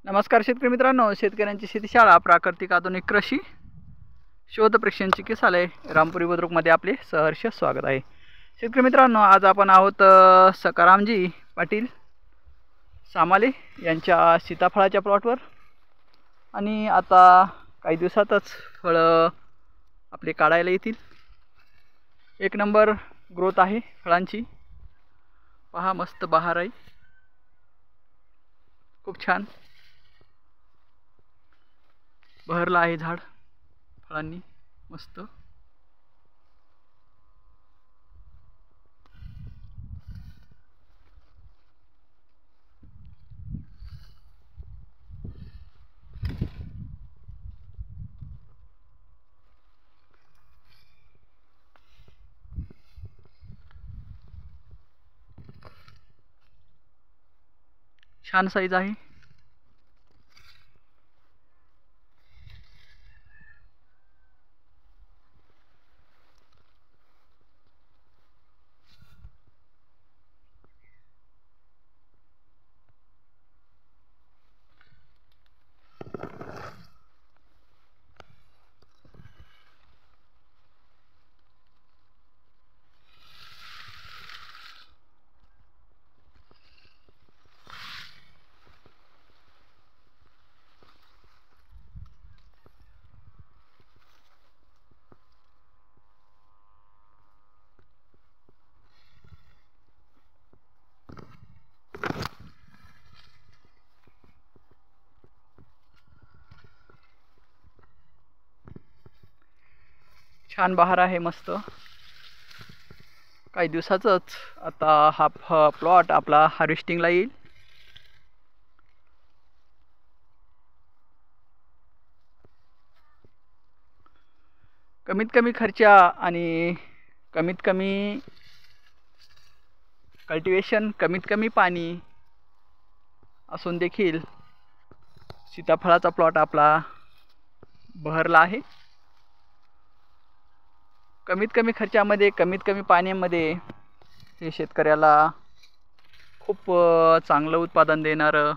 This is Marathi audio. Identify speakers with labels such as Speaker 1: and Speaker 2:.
Speaker 1: नमस्कार शेतकरी मित्रांनो, शेतकऱ्यांची शेतीशाळा प्राकृतिक आधुनिक कृषी शोध प्रशिक्षण चिकित्सालय रामपुरी बुद्रुकमध्ये आपले सहर्ष स्वागत आहे। शेतकरी मित्रांनो, आज आपण आहोत सकारामजी पाटील सामाले यांच्या सीताफळाच्या प्लॉटवर आणि आता काही दिवसातच फळं आपले काढायला येतील। एक नंबर ग्रोथ आहे फळांची, पहा मस्त बहार आहे, खूप छान बहरला आहे झाड फळांनी मस्त। छान साईज आहे। छान बहार आहे मस्त। काही दिवसातच आता हा प्लॉट आपला हार्वेस्टिंगला येईल। कमीत कमी खर्च आणि कमीत कमी कल्टिवेशन, कमीत कमी पाणी असून देखील सीताफळाचा प्लॉट आपला बहरला आहे। कमीत कमी खर्चामध्ये, कमीत कमी पाण्यामध्ये हे शेतकऱ्याला खूप चांगलं उत्पादन देणारं